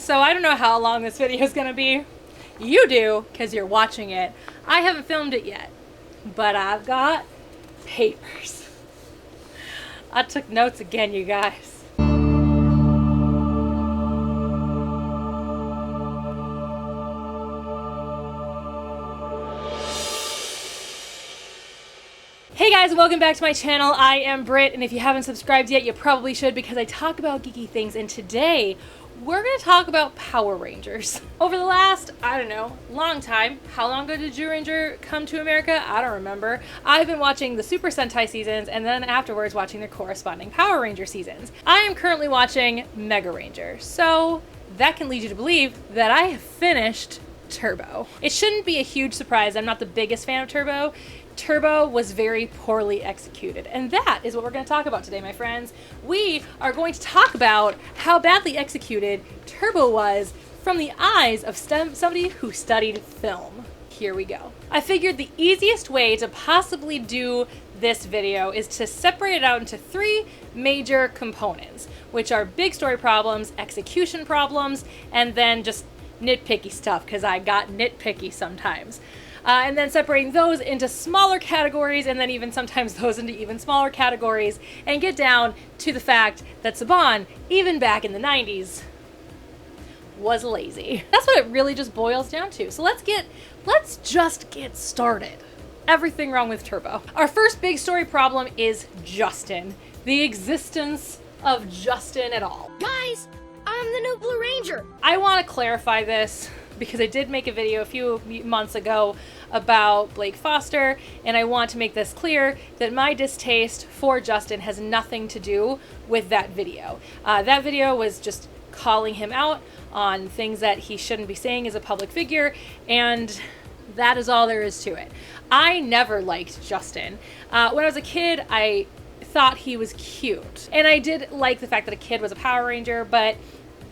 So I don't know how long this video is going to be. You do, because you're watching it. I haven't filmed it yet, but I've got papers. I took notes again, you guys. Hey guys, welcome back to my channel. I am Britt, and if you haven't subscribed yet, you probably should, because I talk about geeky things, and today we're going to talk about Power Rangers. Over the last, I don't know, long time, how long ago did Zyuranger come to America? I don't remember. I've been watching the Super Sentai seasons, and then afterwards watching their corresponding Power Ranger seasons. I am currently watching Mega Ranger, so that can lead you to believe that I have finished Turbo. It shouldn't be a huge surprise. I'm not the biggest fan of Turbo. Turbo was very poorly executed, and that is what we're going to talk about today, my friends. We are going to talk about how badly executed Turbo was from the eyes of somebody who studied film. Here we go. I figured the easiest way to possibly do this video is to separate it out into three major components, which are big story problems, execution problems, and then just nitpicky stuff, because I got nitpicky sometimes. And then separating those into smaller categories, and then even sometimes those into even smaller categories, and get down to the fact that Saban, even back in the 90s, was lazy. That's what it really just boils down to. So let's just get started. Everything wrong with Turbo. Our first big story problem is Justin. The existence of Justin at all. Guys, I'm the new Blue Ranger. I want to clarify this, because I did make a video a few months ago about Blake Foster, and I want to make this clear that my distaste for Justin has nothing to do with that video. That video was just calling him out on things that he shouldn't be saying as a public figure, and that is all there is to it. I never liked Justin. When I was a kid, I thought he was cute, and I did like the fact that a kid was a Power Ranger, but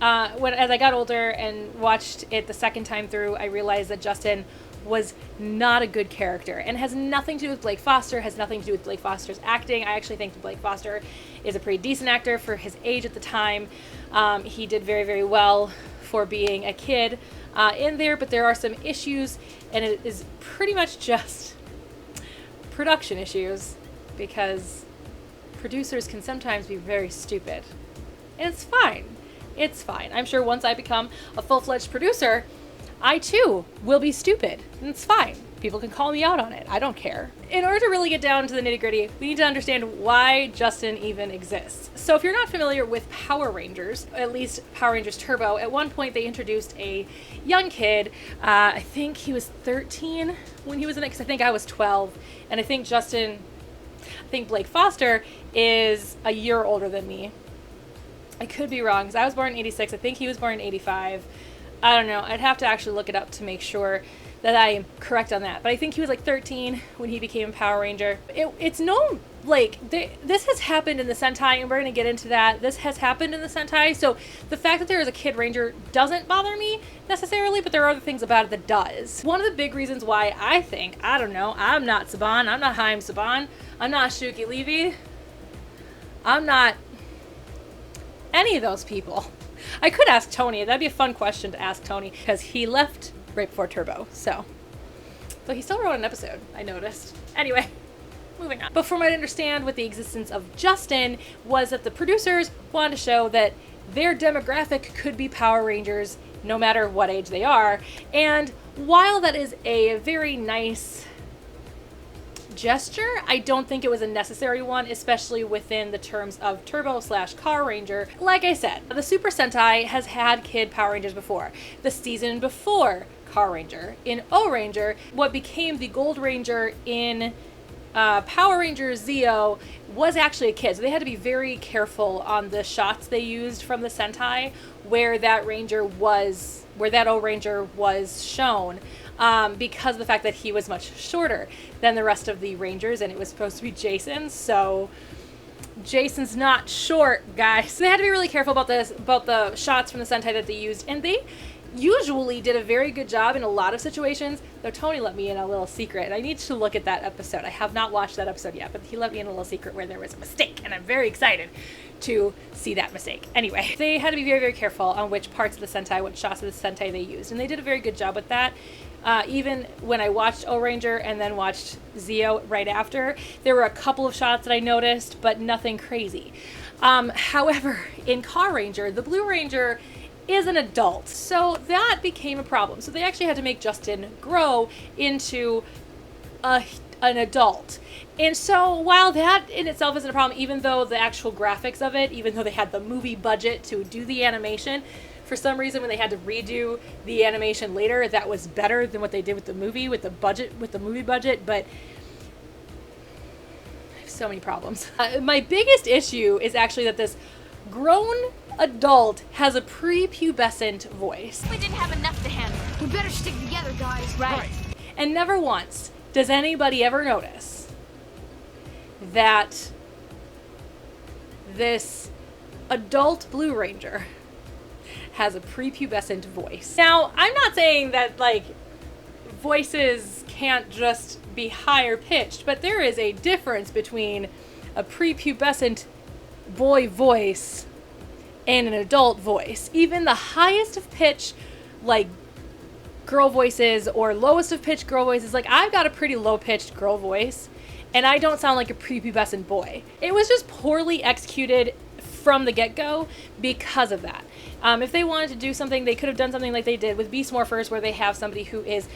as I got older and watched it the second time through, I realized that Justin was not a good character, and has nothing to do with Blake Foster, has nothing to do with Blake Foster's acting. I actually think Blake Foster is a pretty decent actor for his age at the time. He did very, very well for being a kid in there, but there are some issues, and it is pretty much just production issues, because producers can sometimes be very stupid, and it's fine. It's fine. I'm sure once I become a full-fledged producer, I too will be stupid. And it's fine. People can call me out on it. I don't care. In order to really get down to the nitty-gritty, we need to understand why Justin even exists. So if you're not familiar with Power Rangers, at least Power Rangers Turbo, at one point they introduced a young kid. I think he was 13 when he was in it, because I think I was 12. And I think Blake Foster is a year older than me. I could be wrong, because I was born in 86. I think he was born in 85. I don't know. I'd have to actually look it up to make sure that I am correct on that. But I think he was like 13 when he became a Power Ranger. It's known, like, this has happened in the Sentai, and we're going to get into that. This has happened in the Sentai. So the fact that there is a Kid Ranger doesn't bother me necessarily, but there are other things about it that does. One of the big reasons why I think, I don't know, I'm not Saban. I'm not Haim Saban. I'm not Shuki Levy. I'm not any of those people. I could ask Tony. That'd be a fun question to ask Tony, because he left right before Turbo. So he still wrote an episode, I noticed. Anyway, moving on. But from what I understand with the existence of Justin was that the producers wanted to show that their demographic could be Power Rangers no matter what age they are. And while that is a very nice gesture, I don't think it was a necessary one, especially within the terms of Turbo/Car Ranger. Like I said, the Super Sentai has had kid Power Rangers before. The season before Car Ranger, in O-Ranger, what became the Gold Ranger in Power Ranger Zeo was actually a kid. So they had to be very careful on the shots they used from the Sentai where that O-Ranger was shown. Because of the fact that he was much shorter than the rest of the Rangers, and it was supposed to be Jason, so Jason's not short, guys. So they had to be really careful about the shots from the Sentai that they used, and they usually did a very good job in a lot of situations, though Tony let me in a little secret, and I need to look at that episode. I have not watched that episode yet, but he let me in a little secret where there was a mistake, and I'm very excited to see that mistake. Anyway, they had to be very, very careful on which parts of the Sentai, what shots of the Sentai they used, and they did a very good job with that. Even when I watched O-Ranger and then watched Zeo right after, there were a couple of shots that I noticed, but nothing crazy. However, in Car Ranger, the Blue Ranger is an adult, so that became a problem. So they actually had to make Justin grow into an adult. And so while that in itself isn't a problem, even though the actual graphics of it, even though they had the movie budget to do the animation, for some reason when they had to redo the animation later, that was better than what they did with the movie, with the movie budget, but I have so many problems. My biggest issue is actually that this grown adult has a prepubescent voice. We didn't have enough to handle. We better stick together, guys. Right. And never once does anybody ever notice that this adult Blue Ranger has a prepubescent voice. Now, I'm not saying that, like, voices can't just be higher pitched, but there is a difference between a prepubescent boy voice and an adult voice. Even the highest of pitch, like, girl voices or lowest of pitch girl voices, like, I've got a pretty low pitched girl voice and I don't sound like a prepubescent boy. It was just poorly executed from the get-go because of that. If they wanted to do something, they could have done something like they did with Beast Morphers, where they have somebody who is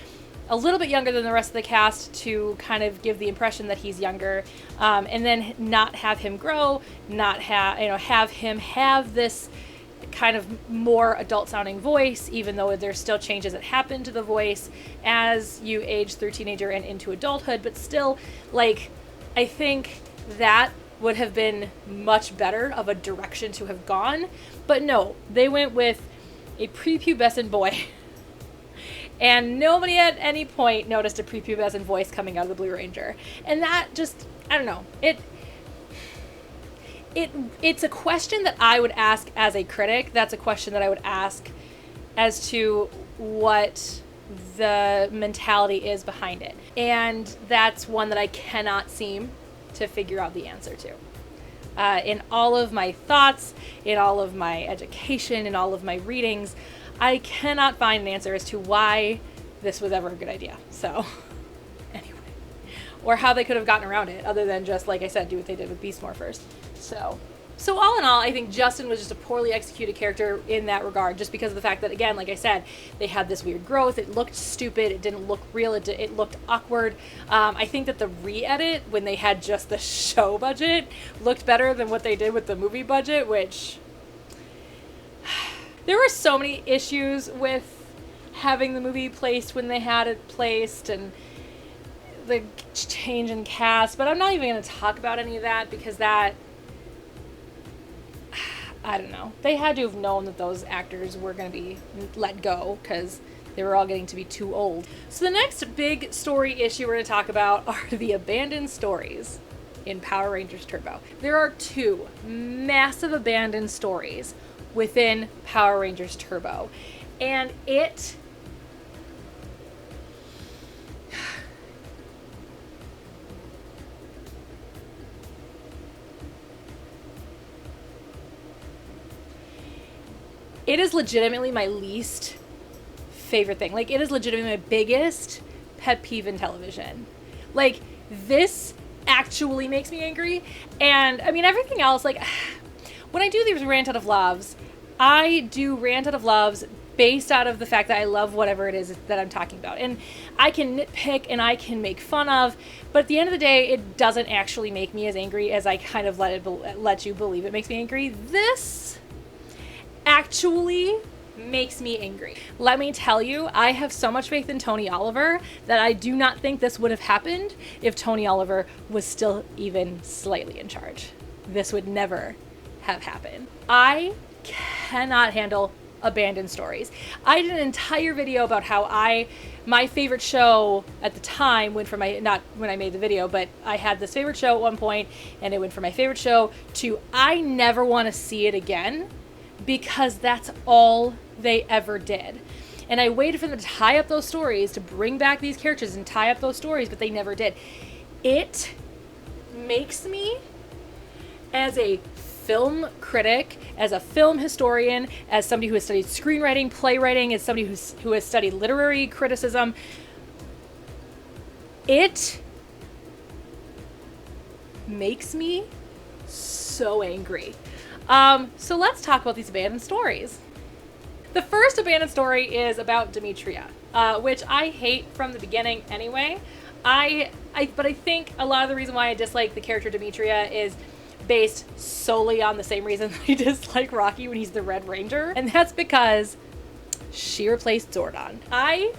a little bit younger than the rest of the cast to kind of give the impression that he's younger, and then not have him grow, not have him have this kind of more adult sounding voice, even though there's still changes that happen to the voice as you age through teenager and into adulthood. But still, like, I think that would have been much better of a direction to have gone. But no, they went with a prepubescent boy. And nobody at any point noticed a prepubescent voice coming out of the Blue Ranger. And that just, I don't know, it's a question that I would ask as a critic. That's a question that I would ask as to what the mentality is behind it. And that's one that I cannot seem to figure out the answer to. In all of my thoughts, in all of my education, in all of my readings, I cannot find an answer as to why this was ever a good idea. So, anyway. Or how they could have gotten around it, other than just, like I said, do what they did with Beast Morphers. So all in all, I think Justin was just a poorly executed character in that regard, just because of the fact that, again, like I said, they had this weird growth. It looked stupid. It didn't look real. It looked awkward. I think that the re-edit, when they had just the show budget, looked better than what they did with the movie budget, which... There were so many issues with having the movie placed when they had it placed, and the change in cast, but I'm not even going to talk about any of that, because that... I don't know. They had to have known that those actors were going to be let go because they were all getting to be too old. So the next big story issue we're going to talk about are the abandoned stories in Power Rangers Turbo. There are two massive abandoned stories within Power Rangers Turbo. And it... It is legitimately my least favorite thing. Like, it is legitimately my biggest pet peeve in television. Like, this actually makes me angry. And, I mean, everything else, like, when I do these Rant Out of Loves, I do Rant Out of Loves based out of the fact that I love whatever it is that I'm talking about. And I can nitpick and I can make fun of, but at the end of the day, it doesn't actually make me as angry as I kind of let you believe it makes me angry. This actually makes me angry. Let me tell you, I have so much faith in Tony Oliver that I do not think this would have happened if Tony Oliver was still even slightly in charge. This would never have happened. I cannot handle abandoned stories. I did an entire video about how my favorite show at the time went from not when I made the video, but I had this favorite show at one point and it went from my favorite show to I never want to see it again, because that's all they ever did. And I waited for them to tie up those stories, to bring back these characters and tie up those stories, but they never did. It makes me, as a film critic, as a film historian, as somebody who has studied screenwriting, playwriting, as somebody who has studied literary criticism, it makes me so angry. So let's talk about these abandoned stories. The first abandoned story is about Demetria, which I hate from the beginning anyway. But I think a lot of the reason why I dislike the character Demetria is based solely on the same reason that I dislike Rocky when he's the Red Ranger, and that's because she replaced Zordon. I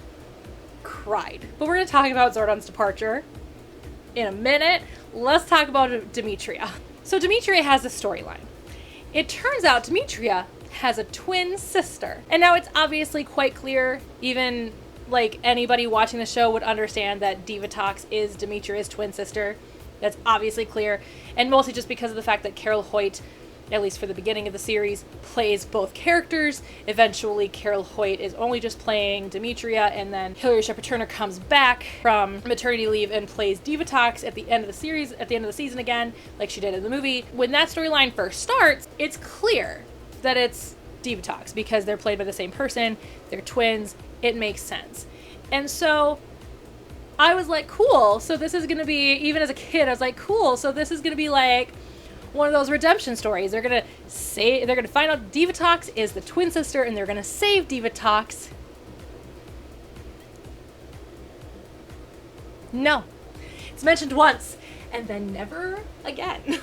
cried. But we're going to talk about Zordon's departure in a minute. Let's talk about Demetria. So Demetria has a storyline. It turns out Demetria has a twin sister. And now it's obviously quite clear, even like anybody watching the show would understand, that Divatox is Demetria's twin sister. That's obviously clear. And mostly just because of the fact that Carol Hoyt, at least for the beginning of the series, plays both characters. Eventually, Carol Hoyt is only just playing Demetria, and then Hilary Shepard Turner comes back from maternity leave and plays Divatox at the end of the series, at the end of the season again, like she did in the movie. When that storyline first starts, it's clear that it's Divatox because they're played by the same person, they're twins, it makes sense. And so I was like, cool, so this is gonna be, even as a kid, I was like, cool, so this is gonna be like one of those redemption stories. They're gonna find out Divatox is the twin sister and they're gonna save Divatox. No. It's mentioned once and then never again.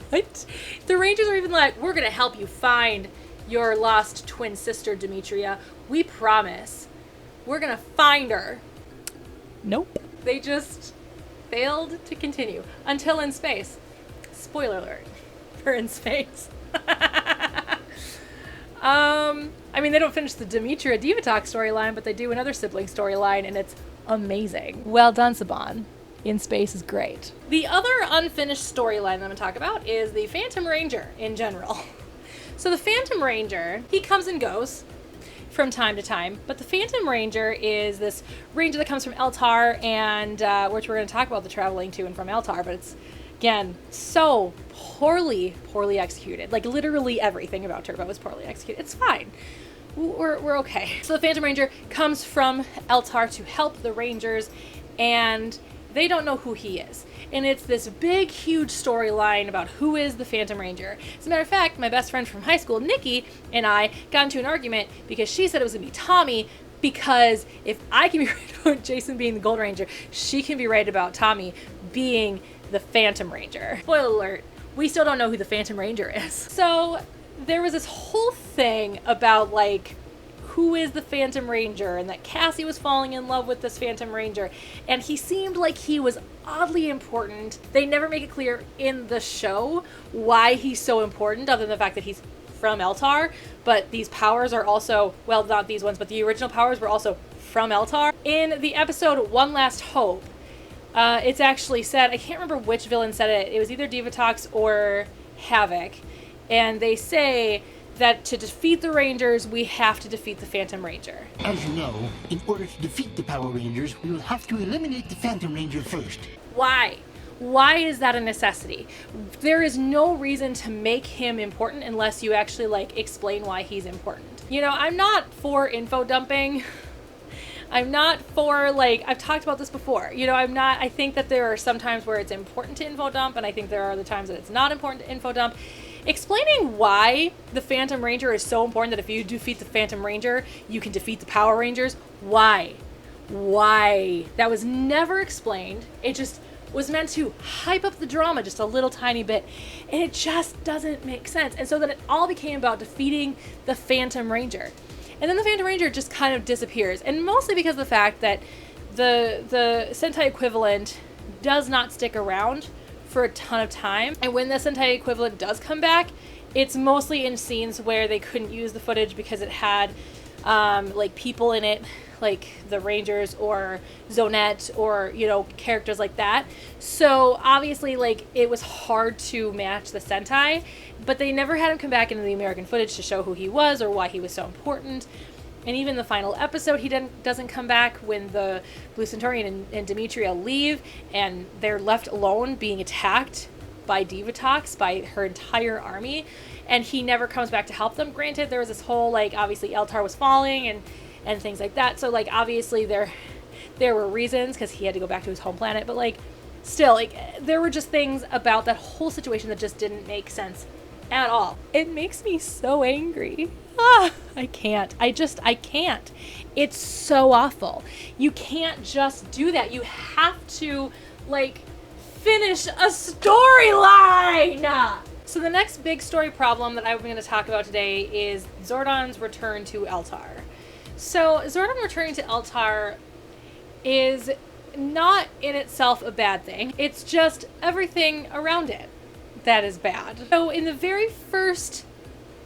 What? The Rangers are even like, we're gonna help you find your lost twin sister, Demetria. We promise. We're gonna find her. Nope. They just failed to continue until In Space. Spoiler alert for In Space. I mean, they don't finish the Demetria Divatox storyline, but they do another sibling storyline, and it's amazing. Well done, Saban. In Space is great. The other unfinished storyline that I'm going to talk about is the Phantom Ranger in general. So the Phantom Ranger, he comes and goes from time to time, but the Phantom Ranger is this ranger that comes from Eltar, and which we're going to talk about the traveling to and from Eltar, but it's, again, so poorly executed. Like, literally everything about Turbo was poorly executed. It's fine. We're okay. So the Phantom Ranger comes from Eltar to help the Rangers, and they don't know who he is. And it's this big, huge storyline about who is the Phantom Ranger. As a matter of fact, my best friend from high school, Nikki, and I got into an argument because she said it was going to be Tommy, because if I can be right about Jason being the Gold Ranger, she can be right about Tommy being the Phantom Ranger. Spoiler alert, we still don't know who the Phantom Ranger is. So there was this whole thing about, like, who is the Phantom Ranger, and that Cassie was falling in love with this Phantom Ranger, and he seemed like he was oddly important. They never make it clear in the show why he's so important, other than the fact that he's from Eltar, but these powers are also, well, not these ones, but the original powers were also from Eltar. In the episode One Last Hope, it's actually said, I can't remember which villain said it, it was either Divatox or Havoc, and they say that to defeat the Rangers, we have to defeat the Phantom Ranger. As you know, in order to defeat the Power Rangers, we will have to eliminate the Phantom Ranger first. Why? Why is that a necessity? There is no reason to make him important unless you actually, like, explain why he's important. You know, I'm not for info dumping. I'm not for, like, I've talked about this before. You know, I think that there are some times where it's important to info dump, and I think there are the times that it's not important to info dump. Explaining why the Phantom Ranger is so important, that if you defeat the Phantom Ranger, you can defeat the Power Rangers. Why? That was never explained. It just was meant to hype up the drama just a little tiny bit, and it just doesn't make sense. And so then it all became about defeating the Phantom Ranger. And then the Phantom Ranger just kind of disappears, and mostly because of the fact that the Sentai equivalent does not stick around for a ton of time. And when the Sentai equivalent does come back, it's mostly in scenes where they couldn't use the footage because it had like people in it, like the Rangers or Zonette or, you know, characters like that. So obviously, like, it was hard to match the Sentai, but they never had him come back into the American footage to show who he was or why he was so important. And even the final episode, he doesn't come back when the Blue Centaurian and Demetria leave, and they're left alone being attacked by Divatox, by her entire army, and he never comes back to help them. Granted, there was this whole, like, obviously Eltar was falling and things like that, so, like, obviously there were reasons, because he had to go back to his home planet, but, like, still, like, there were just things about that whole situation that just didn't make sense at all. It makes me so angry. I can't. I can't. It's so awful. You can't just do that. You have to, like, finish a storyline. So the next big story problem that I'm going to talk about today is Zordon's return to Eltar. So Zordon returning to Eltar is not in itself a bad thing. It's just everything around it that is bad. So in the very first,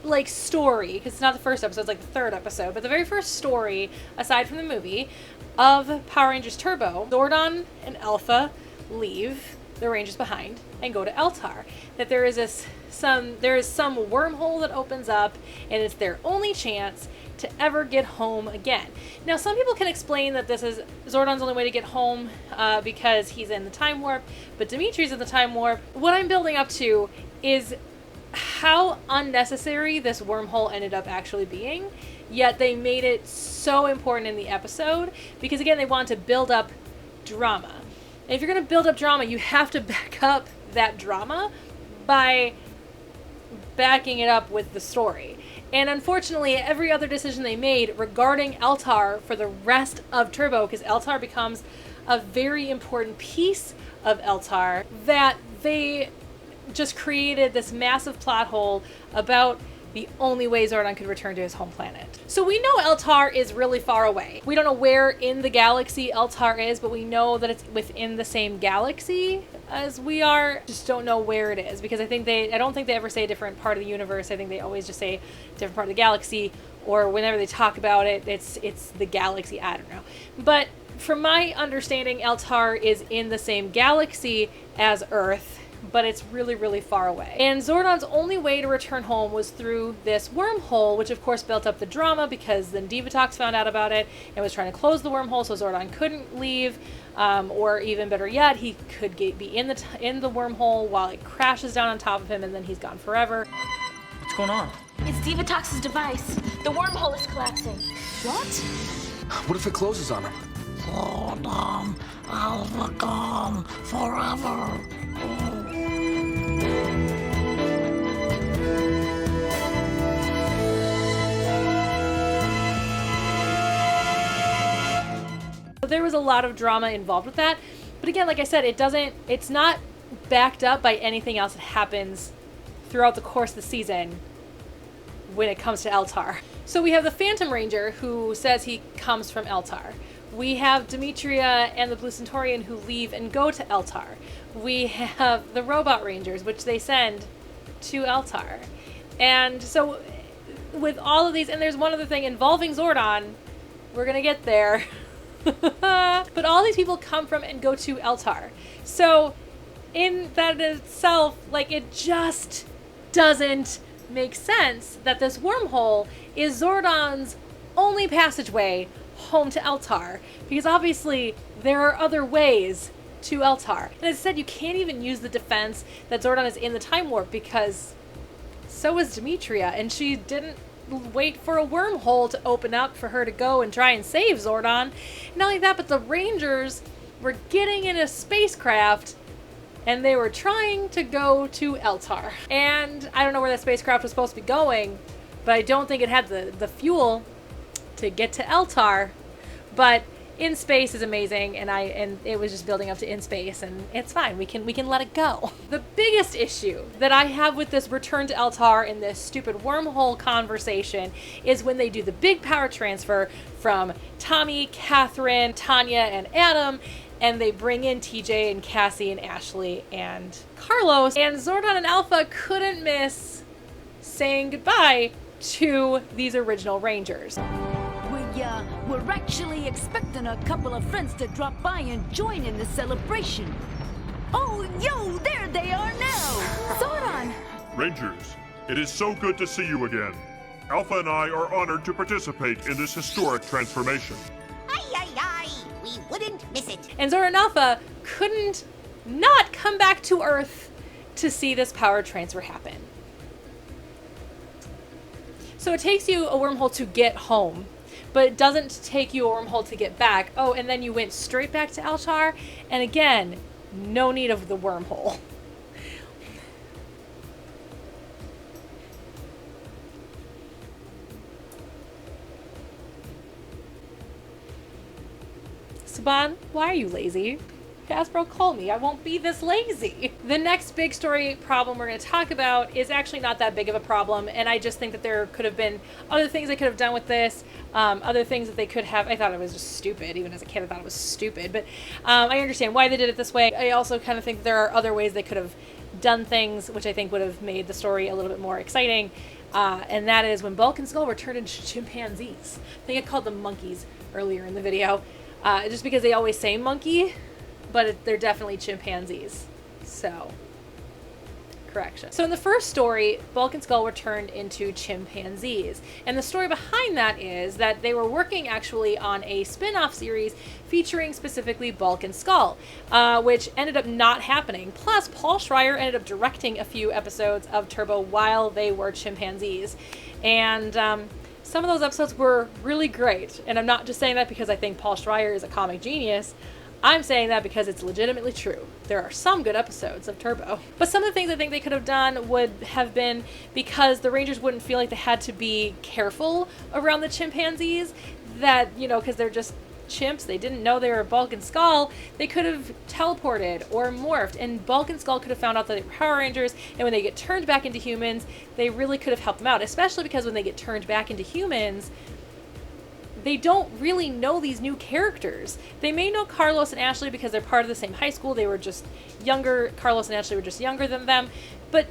like, story, because it's not the first episode, it's like the third episode, but the very first story, aside from the movie, of Power Rangers Turbo, Zordon and Alpha leave the Rangers behind and go to Eltar. That there is some wormhole that opens up, and it's their only chance to ever get home again. Now, some people can explain that this is Zordon's only way to get home because he's in the time warp, but Dimitri's in the time warp. What I'm building up to is how unnecessary this wormhole ended up actually being, yet they made it so important in the episode because, again, they want to build up drama. And if you're going to build up drama, you have to back up that drama by backing it up with the story. And unfortunately, every other decision they made regarding Eltar for the rest of Turbo, because Eltar becomes a very important piece of Eltar, that they just created this massive plot hole about the only way Zordon could return to his home planet. So we know Eltar is really far away. We don't know where in the galaxy Eltar is, but we know that it's within the same galaxy as we are. Just don't know where it is, because I don't think they ever say a different part of the universe. I think they always just say different part of the galaxy, or whenever they talk about it, it's the galaxy. I don't know. But from my understanding, Eltar is in the same galaxy as Earth, but it's really, really far away. And Zordon's only way to return home was through this wormhole, which of course built up the drama because then Divatox found out about it and was trying to close the wormhole so Zordon couldn't leave, or even better yet, he could be in the wormhole while it crashes down on top of him and then he's gone forever. What's going on? It's Divatox's device. The wormhole is collapsing. What? What if it closes on him? Zordon, I'll be gone forever. There was a lot of drama involved with that, but again, like I said, it's not backed up by anything else that happens throughout the course of the season when it comes to Eltar. So we have the Phantom Ranger who says he comes from Eltar. We have Demetria and the Blue Centaurian who leave and go to Eltar. We have the Robot Rangers, which they send to Eltar. And so with all of these, and there's one other thing involving Zordon, we're gonna get there. But all these people come from and go to Eltar. So in that itself, like, it just doesn't make sense that this wormhole is Zordon's only passageway home to Eltar, because obviously there are other ways to Eltar. And as I said, you can't even use the defense that Zordon is in the time warp, because so is Demetria, and she didn't wait for a wormhole to open up for her to go and try and save Zordon. Not only that, but the Rangers were getting in a spacecraft and they were trying to go to Eltar. And I don't know where that spacecraft was supposed to be going, but I don't think it had the fuel to get to Eltar. But in space is amazing, and it was just building up to in space, and it's fine. We can let it go. The biggest issue that I have with this return to Eltar in this stupid wormhole conversation is when they do the big power transfer from Tommy, Catherine, Tanya, and Adam, and they bring in TJ and Cassie and Ashley and Carlos, and Zordon and Alpha couldn't miss saying goodbye to these original Rangers. We're actually expecting a couple of friends to drop by and join in the celebration. Oh, yo, there they are now! Zordon! Rangers, it is so good to see you again. Alpha and I are honored to participate in this historic transformation. Aye, we wouldn't miss it. And Zordon and Alpha couldn't not come back to Earth to see this power transfer happen. So it takes you a wormhole to get home, but it doesn't take you a wormhole to get back. Oh, and then you went straight back to Eltar, and again, no need of the wormhole. Saban, why are you lazy? Hasbro, call me. I won't be this lazy. The next big story problem we're going to talk about is actually not that big of a problem, and I just think that there could have been other things they could have done with this, other things that they could have. I thought it was just stupid. Even as a kid, I thought it was stupid, but I understand why they did it this way. I also kind of think that there are other ways they could have done things, which I think would have made the story a little bit more exciting, and that is when Bulk and Skull were turned into chimpanzees. I think I called them monkeys earlier in the video, just because they always say monkey, but they're definitely chimpanzees. So, correction. So in the first story, Bulk and Skull were turned into chimpanzees. And the story behind that is that they were working actually on a spin-off series featuring specifically Bulk and Skull, which ended up not happening. Plus, Paul Schreier ended up directing a few episodes of Turbo while they were chimpanzees. And some of those episodes were really great. And I'm not just saying that because I think Paul Schreier is a comic genius. I'm saying that because it's legitimately true. There are some good episodes of Turbo. But some of the things I think they could have done would have been, because the Rangers wouldn't feel like they had to be careful around the chimpanzees, that, you know, because they're just chimps, they didn't know they were Bulk and Skull, they could have teleported or morphed, and Bulk and Skull could have found out that they were Power Rangers, and when they get turned back into humans, they really could have helped them out, especially because when they get turned back into humans, they don't really know these new characters. They may know Carlos and Ashley because they're part of the same high school. They were just younger. Carlos and Ashley were just younger than them. But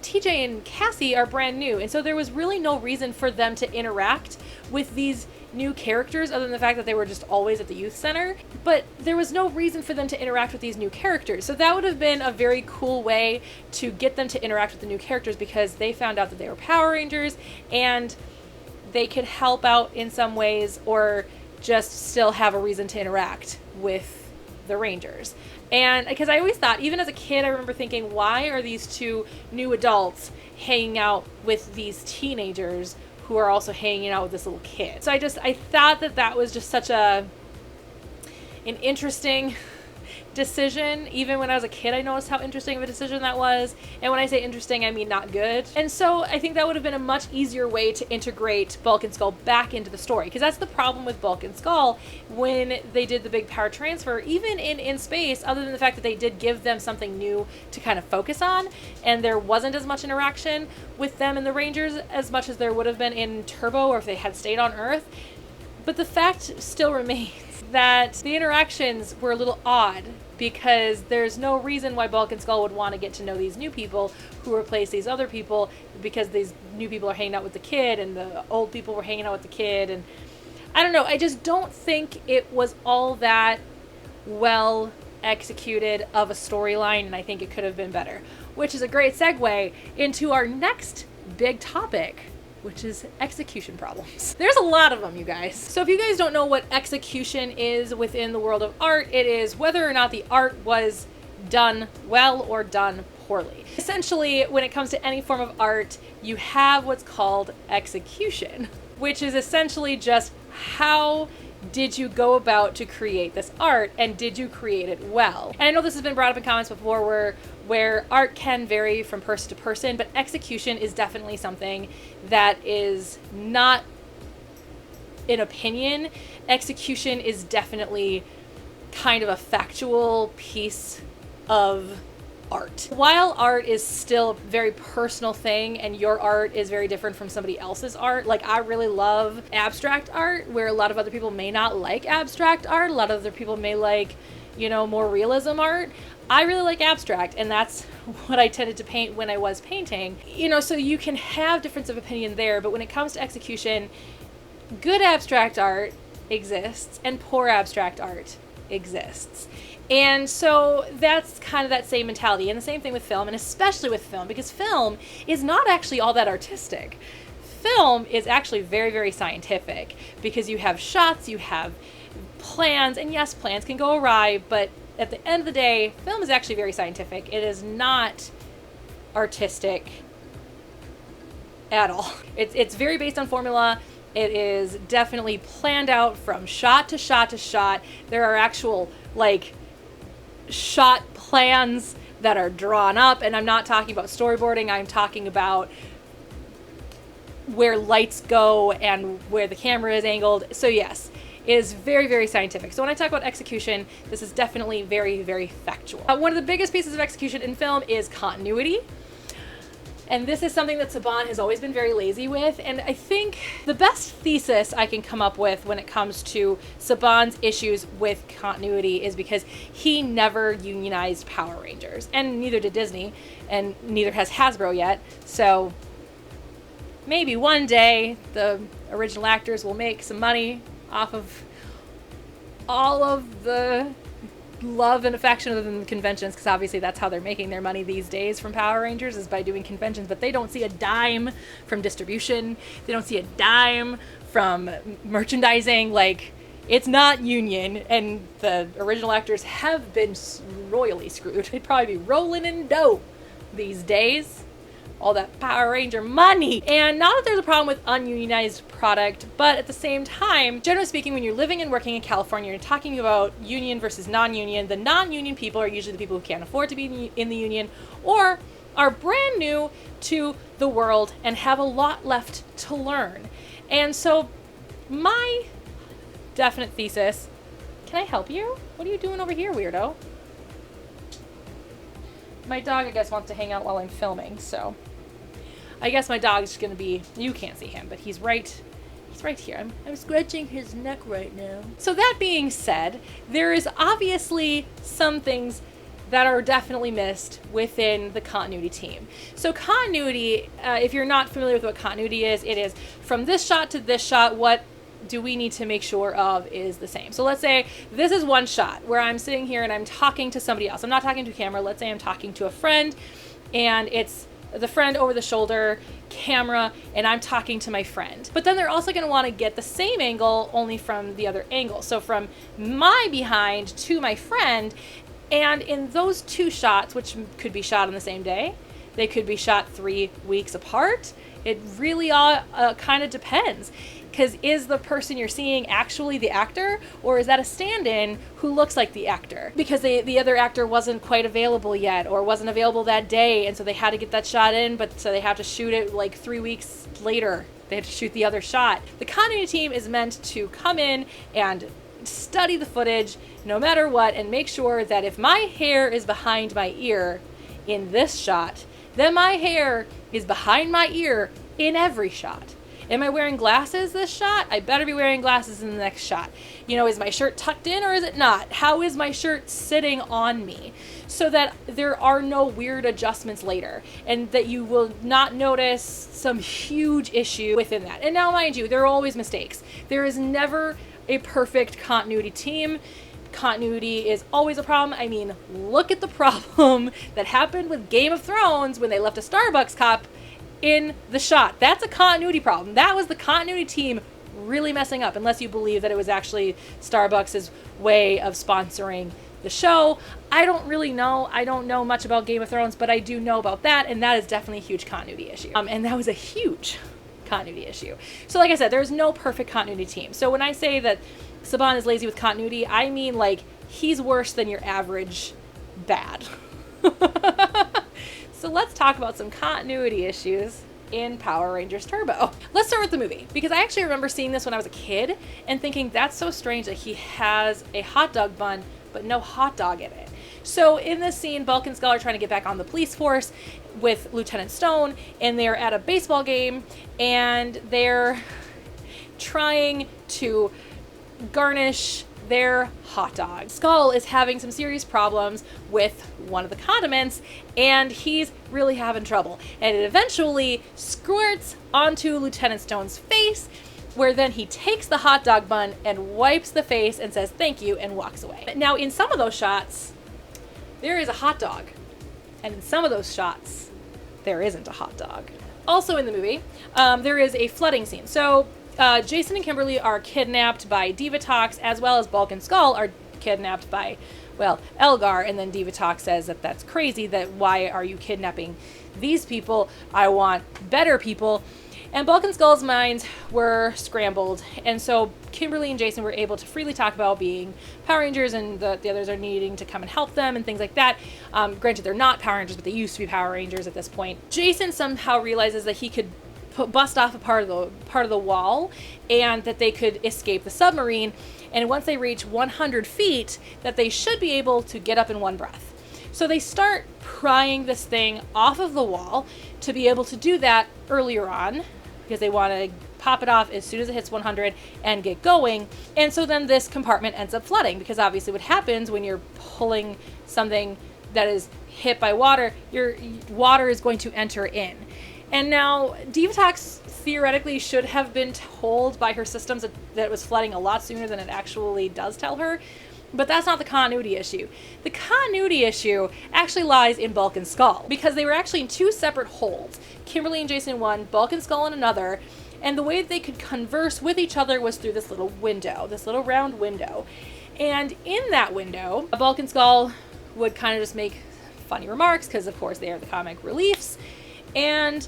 TJ and Cassie are brand new. And so there was really no reason for them to interact with these new characters other than the fact that they were just always at the youth center. But there was no reason for them to interact with these new characters. So that would have been a very cool way to get them to interact with the new characters, because they found out that they were Power Rangers and they could help out in some ways, or just still have a reason to interact with the Rangers. And because I always thought, even as a kid, I remember thinking, why are these two new adults hanging out with these teenagers who are also hanging out with this little kid? So I thought that that was just such an interesting decision. Even when I was a kid, I noticed how interesting of a decision that was. And when I say interesting, I mean not good. And so I think that would have been a much easier way to integrate Bulk and Skull back into the story, because that's the problem with Bulk and Skull when they did the big power transfer. Even in space, other than the fact that they did give them something new to kind of focus on, and there wasn't as much interaction with them and the Rangers as much as there would have been in Turbo, or if they had stayed on Earth. But the fact still remains that the interactions were a little odd, because there's no reason why Bulk and Skull would want to get to know these new people who replace these other people, because these new people are hanging out with the kid and the old people were hanging out with the kid. And I don't know, I just don't think it was all that well executed of a storyline, and I think it could have been better, which is a great segue into our next big topic, which is execution problems. There's a lot of them, you guys. So if you guys don't know what execution is within the world of art, it is whether or not the art was done well or done poorly. Essentially, when it comes to any form of art, you have what's called execution, which is essentially just how did you go about to create this art, and did you create it well? And I know this has been brought up in comments before where art can vary from person to person, but execution is definitely something that is not an opinion. Execution is definitely kind of a factual piece of art. While art is still a very personal thing, and your art is very different from somebody else's art, like I really love abstract art, where a lot of other people may not like abstract art. A lot of other people may like, you know, more realism art. I really like abstract, and that's what I tended to paint when I was painting. You know, so you can have difference of opinion there, but when it comes to execution, good abstract art exists and poor abstract art exists. And so that's kind of that same mentality. And the same thing with film, and especially with film, because film is not actually all that artistic. Film is actually very, very scientific, because you have shots, you have plans, and yes, plans can go awry, but at the end of the day, film is actually very scientific. It is not artistic at all. It's very based on formula. It is definitely planned out from shot to shot to shot. There are actual, like, shot plans that are drawn up, and I'm not talking about storyboarding. I'm talking about where lights go and where the camera is angled. So yes, it is very, very scientific. So when I talk about execution, this is definitely very, very factual. One of the biggest pieces of execution in film is continuity. And this is something that Saban has always been very lazy with. And I think the best thesis I can come up with when it comes to Saban's issues with continuity is because he never unionized Power Rangers. And neither did Disney. And neither has Hasbro yet. So maybe one day the original actors will make some money off of all of the love and affection of the conventions, because obviously that's how they're making their money these days from Power Rangers, is by doing conventions. But they don't see a dime from distribution. They don't see a dime from merchandising. Like, it's not union, and the original actors have been royally screwed. They'd probably be rolling in dough these days. All that Power Ranger money. And not that there's a problem with ununionized product, but at the same time, generally speaking, when you're living and working in California, you're talking about union versus non-union. The non-union people are usually the people who can't afford to be in the union or are brand new to the world and have a lot left to learn. And so my definite thesis, can I help you? What are you doing over here, weirdo? My dog, I guess, wants to hang out while I'm filming, so I guess my dog's gonna be, you can't see him, but he's right here. I'm scratching his neck right now. So that being said, there is obviously some things that are definitely missed within the continuity team. So continuity, if you're not familiar with what continuity is, it is from this shot to this shot, what do we need to make sure of is the same. So let's say this is one shot where I'm sitting here and I'm talking to somebody else. I'm not talking to a camera. Let's say I'm talking to a friend, and it's the friend over the shoulder camera, and I'm talking to my friend. But then they're also going to want to get the same angle, only from the other angle. So from my behind to my friend, and in those two shots, which could be shot on the same day, they could be shot 3 weeks apart. It really all kind of depends. Because is the person you're seeing actually the actor, or is that a stand-in who looks like the actor? Because the other actor wasn't quite available yet, or wasn't available that day, and so they had to get that shot in, but so they have to shoot it like 3 weeks later. They have to shoot the other shot. The continuity team is meant to come in and study the footage no matter what, and make sure that if my hair is behind my ear in this shot, then my hair is behind my ear in every shot. Am I wearing glasses this shot? I better be wearing glasses in the next shot. You know, is my shirt tucked in or is it not? How is my shirt sitting on me? So that there are no weird adjustments later, and that you will not notice some huge issue within that. And now, mind you, there are always mistakes. There is never a perfect continuity team. Continuity is always a problem. I mean, look at the problem that happened with Game of Thrones when they left a Starbucks cup in the shot. That's a continuity problem. That was the continuity team really messing up, unless you believe that it was actually Starbucks' way of sponsoring the show. I don't really know. I don't know much about Game of Thrones, but I do know about that, and that is definitely a huge continuity issue. And that was a huge continuity issue. So like I said, there's no perfect continuity team. So when I say that Saban is lazy with continuity, I mean like he's worse than your average bad. So let's talk about some continuity issues in Power Rangers Turbo. Let's start with the movie, because I actually remember seeing this when I was a kid and thinking that's so strange that he has a hot dog bun but no hot dog in it. So in this scene, Bulk and Skull are trying to get back on the police force with Lieutenant Stone, and they're at a baseball game and they're trying to garnish their hot dog. Skull is having some serious problems with one of the condiments, and he's really having trouble. And it eventually squirts onto Lieutenant Stone's face, where then he takes the hot dog bun and wipes the face and says thank you and walks away. Now, in some of those shots, there is a hot dog. And in some of those shots, there isn't a hot dog. Also in the movie, there is a flooding scene. So Jason and Kimberly are kidnapped by Divatox, as well as Bulk and Skull are kidnapped by, well, Elgar. And then Divatox says that that's crazy, that why are you kidnapping these people? I want better people. And Bulk and Skull's minds were scrambled. And so Kimberly and Jason were able to freely talk about being Power Rangers, and the others are needing to come and help them and things like that. Granted, they're not Power Rangers, but they used to be Power Rangers at this point. Jason somehow realizes that he could bust off a part of the wall, and that they could escape the submarine. And once they reach 100 feet, that they should be able to get up in one breath. So they start prying this thing off of the wall to be able to do that earlier on, because they want to pop it off as soon as it hits 100 and get going. And so then this compartment ends up flooding, because obviously what happens when you're pulling something that is hit by water, your water is going to enter in. And now Divatox theoretically should have been told by her systems that it was flooding a lot sooner than it actually does tell her. But that's not the continuity issue. The continuity issue actually lies in Bulk and Skull, because they were actually in two separate holds. Kimberly and Jason in one, Bulk and Skull in another, and the way that they could converse with each other was through this little window, this little round window. And in that window, Bulk and Skull would kind of just make funny remarks, because of course they are the comic reliefs. And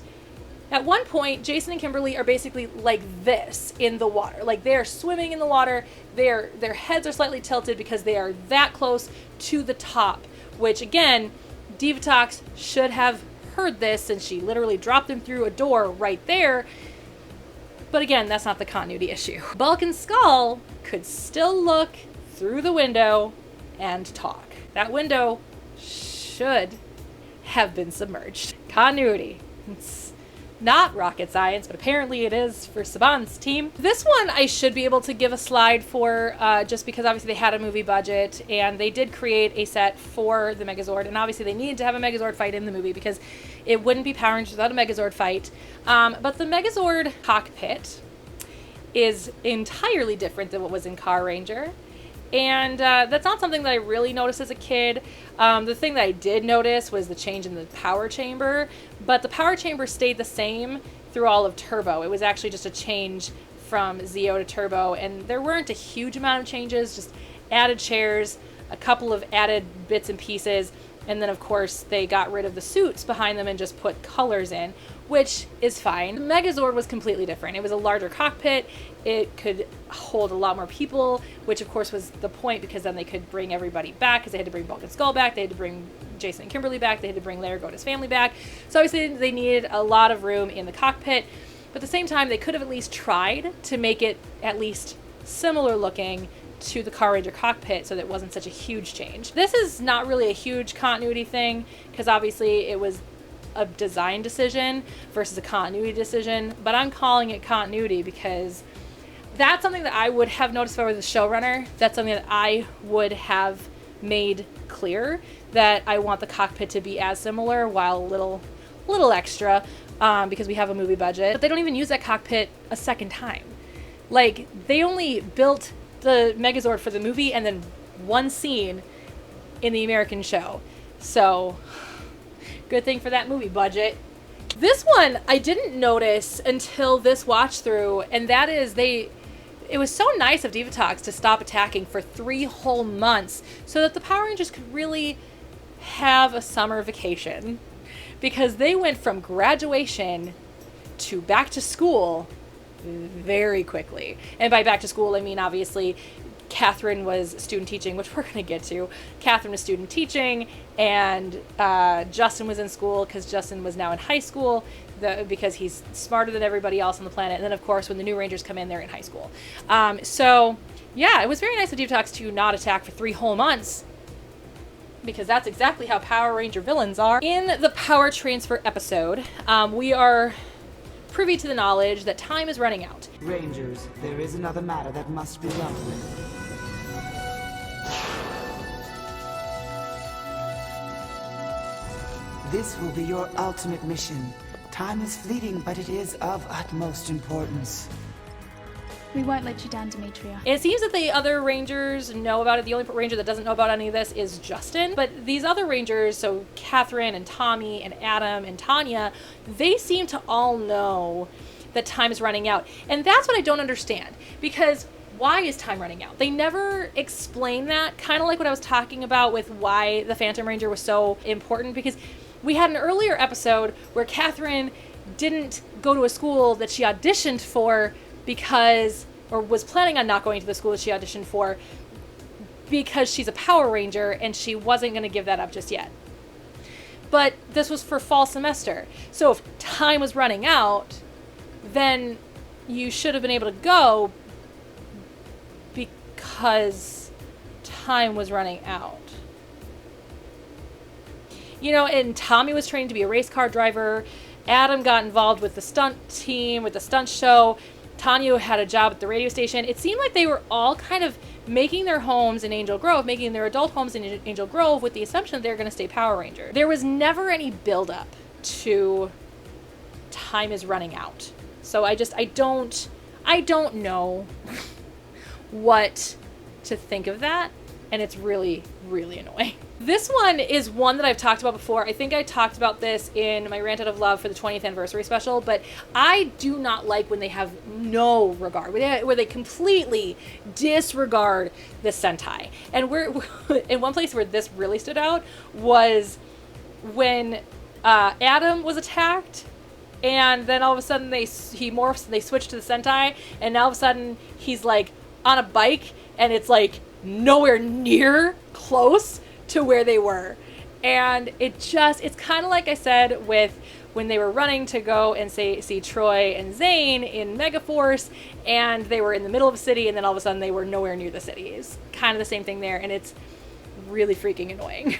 at one point, Jason and Kimberly are basically like this in the water. Like they're swimming in the water. Their heads are slightly tilted because they are that close to the top, which again, Divatox should have heard this, since she literally dropped them through a door right there. But again, that's not the continuity issue. Bulk and Skull could still look through the window and talk. That window should have been submerged. Continuity. It's not rocket science, but apparently it is for Saban's team. This one I should be able to give a slide for, just because obviously they had a movie budget, and they did create a set for the Megazord, and obviously they needed to have a Megazord fight in the movie, because it wouldn't be Power Rangers without a Megazord fight. But the Megazord cockpit is entirely different than what was in Car Ranger. And that's not something that I really noticed as a kid. The thing that I did notice was the change in the power chamber, but the power chamber stayed the same through all of Turbo. It was actually just a change from Zeo to Turbo, and there weren't a huge amount of changes, just added chairs, a couple of added bits and pieces, and then of course they got rid of the suits behind them and just put colors in, which is fine. The Megazord was completely different. It was a larger cockpit. It could hold a lot more people, which of course was the point, because then they could bring everybody back, because they had to bring Bulk and Skull back, they had to bring Jason and Kimberly back, they had to bring Larry Goda's family back. So obviously they needed a lot of room in the cockpit, but at the same time they could have at least tried to make it at least similar looking to the Car Ranger cockpit, so that it wasn't such a huge change. This is not really a huge continuity thing, because obviously it was a design decision versus a continuity decision, but I'm calling it continuity because that's something that I would have noticed if I were the showrunner. That's something that I would have made clear, that I want the cockpit to be as similar, while a little extra, because we have a movie budget. But they don't even use that cockpit a second time. Like, they only built the Megazord for the movie and then one scene in the American show. So, good thing for that movie budget. This one I didn't notice until this watch through, and that is it was so nice of Divatox to stop attacking for 3 whole months so that the Power Rangers could really have a summer vacation, because they went from graduation to back to school very quickly. And by back to school, I mean obviously Catherine was student teaching, which we're going to get to. Catherine was student teaching, and Justin was in school, because Justin was now in high school, because he's smarter than everybody else on the planet. And then, of course, when the new Rangers come in, they're in high school. So, yeah, it was very nice of Divatox to not attack for 3 whole months, because that's exactly how Power Ranger villains are. In the Power Transfer episode, we are privy to the knowledge that time is running out. Rangers, there is another matter that must be dealt with. This will be your ultimate mission. Time is fleeting, but it is of utmost importance. We won't let you down, Demetria. It seems that the other Rangers know about it. The only Ranger that doesn't know about any of this is Justin. But these other Rangers, so Catherine and Tommy and Adam and Tanya, they seem to all know that time is running out. And that's what I don't understand. Because why is time running out? They never explain that, kind of like what I was talking about with why the Phantom Ranger was so important, because we had an earlier episode where Catherine didn't go to a school that she auditioned for because, or was planning on not going to the school that she auditioned for because she's a Power Ranger and she wasn't going to give that up just yet. But this was for fall semester. So if time was running out, then you should have been able to go because time was running out. You know, and Tommy was trained to be a race car driver. Adam got involved with the stunt team, with the stunt show. Tanya had a job at the radio station. It seemed like they were all kind of making their homes in Angel Grove, making their adult homes in Angel Grove with the assumption that they were going to stay Power Ranger. There was never any build-up to time is running out. So I don't know what to think of that, and it's really, really annoying. This one is one that I've talked about before. I think I talked about this in my Rant Out of Love for the 20th anniversary special, but I do not like when they have no regard, where they completely disregard the Sentai. And in one place where this really stood out was when Adam was attacked, and then all of a sudden he morphs and they switch to the Sentai, and now all of a sudden he's like on a bike and it's like nowhere near close to where they were. And it's kind of like I said with when they were running to go and see Troy and Zane in Megaforce, and they were in the middle of a city, and then all of a sudden they were nowhere near the city. It's kind of the same thing there, and it's really freaking annoying.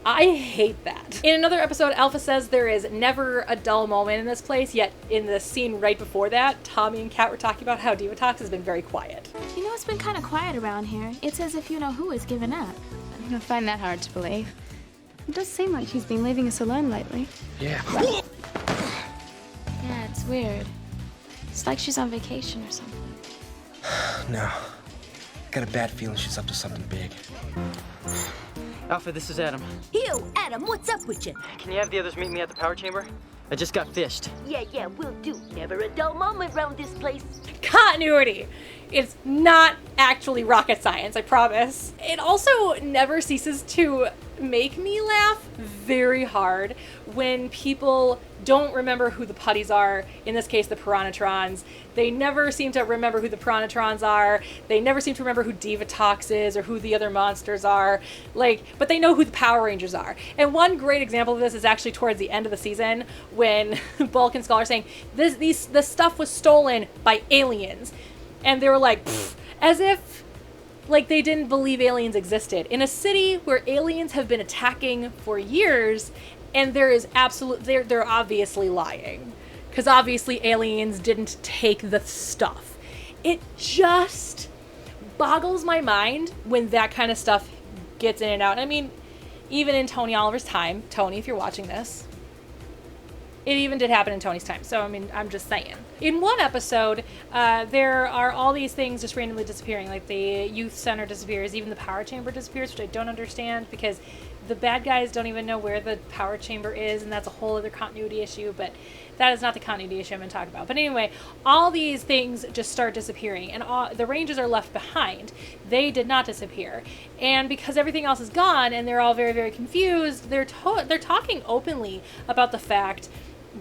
I hate that. In another episode, Alpha says there is never a dull moment in this place, yet in the scene right before that, Tommy and Kat were talking about how Divatox has been very quiet. You know, it's been kind of quiet around here. It's as if you-know-who has given up. I find that hard to believe. It does seem like she's been leaving us alone lately. Yeah. Yeah, it's weird. It's like she's on vacation or something. No. Got a bad feeling she's up to something big. Alpha, this is Adam. Yo, Adam, what's up with you? Can you have the others meet me at the power chamber? I just got fished. Yeah, will do. Never a dull moment around this place. Continuity. It's not actually rocket science, I promise. It also never ceases to make me laugh very hard when people don't remember who the putties are, in this case the Piranhatrons. They never seem to remember who the Piranhatrons are. They never seem to remember who Divatox is or who the other monsters are. But they know who the Power Rangers are. And one great example of this is actually towards the end of the season when Bulk and Skull are saying, this stuff was stolen by aliens. And they were like, as if they didn't believe aliens existed. In a city where aliens have been attacking for years, and they're obviously lying. Because obviously aliens didn't take the stuff. It just boggles my mind when that kind of stuff gets in and out. I mean, even in Tony Oliver's time, Tony, if you're watching this, it even did happen in Tony's time. So, I mean, I'm just saying. In one episode, there are all these things just randomly disappearing. Like the youth center disappears, even the power chamber disappears, which I don't understand because the bad guys don't even know where the power chamber is, and that's a whole other continuity issue, but that is not the continuity issue I'm going to talk about. But anyway, all these things just start disappearing, and the Rangers are left behind. They did not disappear. And because everything else is gone, and they're all very, very confused, they're talking openly about the fact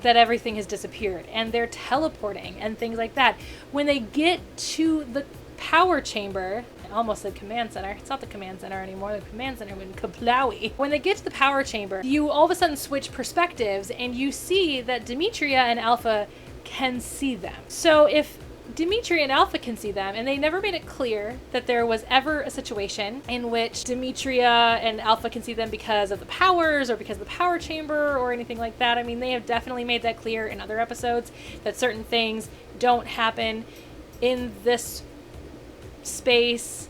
that everything has disappeared, and they're teleporting and things like that. When they get to the power chamber, I almost said command center. It's not the command center anymore. The command center went Kaplowy. When they get to the power chamber, you all of a sudden switch perspectives, and you see that Demetria and Alpha can see them. So if Demetria and Alpha can see them, and they never made it clear that there was ever a situation in which Demetria and Alpha can see them because of the powers or because of the power chamber or anything like that. I mean, they have definitely made that clear in other episodes that certain things don't happen in this space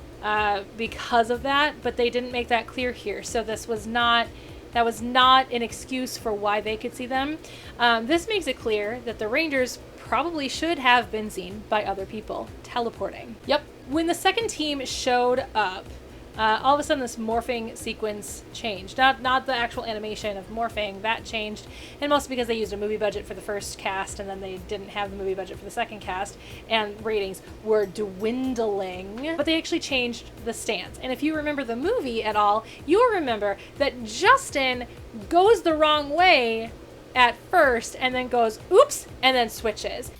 because of that, but they didn't make that clear here. So that was not an excuse for why they could see them. This makes it clear that the Rangers probably should have been seen by other people teleporting. Yep. When the second team showed up, all of a sudden this morphing sequence changed. Not the actual animation of morphing, that changed, and mostly because they used a movie budget for the first cast and then they didn't have the movie budget for the second cast, and ratings were dwindling. But they actually changed the stance. And if you remember the movie at all, you'll remember that Justin goes the wrong way at first and then goes oops and then switches.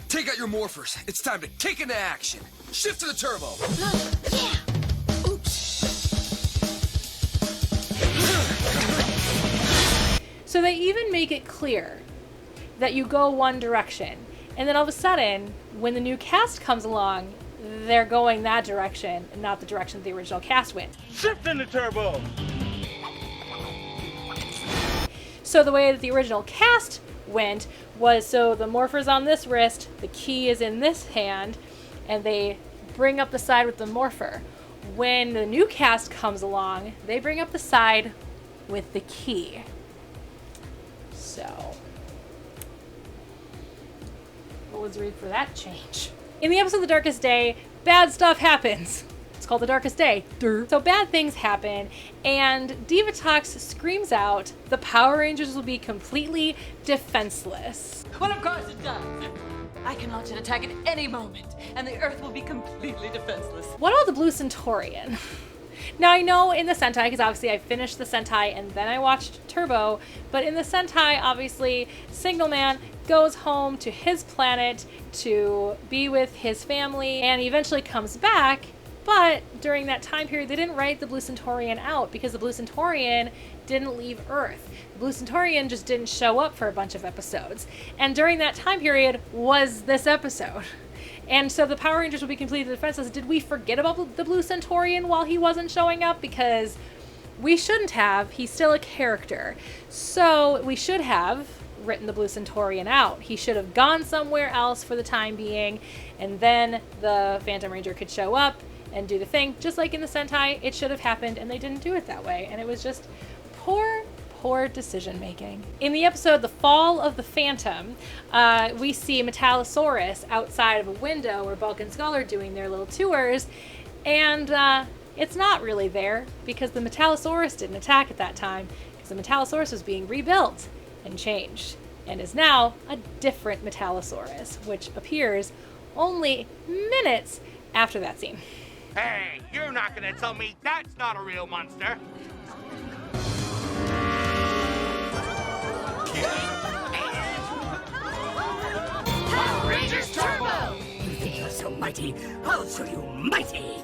Take out your morphers. It's time to kick into action. Shift to the turbo. So they even make it clear that you go one direction, and then all of a sudden, when the new cast comes along, they're going that direction and not the direction the original cast went. Shift into turbo! So the way that the original cast went was, so the morpher's on this wrist, the key is in this hand, and they bring up the side with the morpher. When the new cast comes along, they bring up the side with the key. So, what was the reason for that change? In the episode The Darkest Day, bad stuff happens. It's called The Darkest Day. So bad things happen, and Divatox screams out, the Power Rangers will be completely defenseless. Well, of course it does. I can launch an attack at any moment, and the Earth will be completely defenseless. What about the Blue Centaurian? Now, I know in the Sentai, because obviously I finished the Sentai and then I watched Turbo, but in the Sentai, obviously, Signal Man goes home to his planet to be with his family, and he eventually comes back, but during that time period, they didn't write the Blue Centaurian out because the Blue Centaurian didn't leave Earth. The Blue Centaurian just didn't show up for a bunch of episodes, and during that time period was this episode. And so the Power Rangers will be completely defenseless. Did we forget about the Blue Centaurian while he wasn't showing up? Because we shouldn't have. He's still a character. So we should have written the Blue Centaurian out. He should have gone somewhere else for the time being, and then the Phantom Ranger could show up and do the thing. Just like in the Sentai, it should have happened, and they didn't do it that way. And it was just poor decision making. In the episode The Fall of the Phantom, we see Metallosaurus outside of a window where Bulk and Skull are doing their little tours, and it's not really there because the Metallosaurus didn't attack at that time, because the Metallosaurus was being rebuilt and changed and is now a different Metallosaurus, which appears only minutes after that scene. Hey, you're not gonna tell me that's not a real monster! Power Rangers Turbo! You think you're so mighty? I'll show you mighty!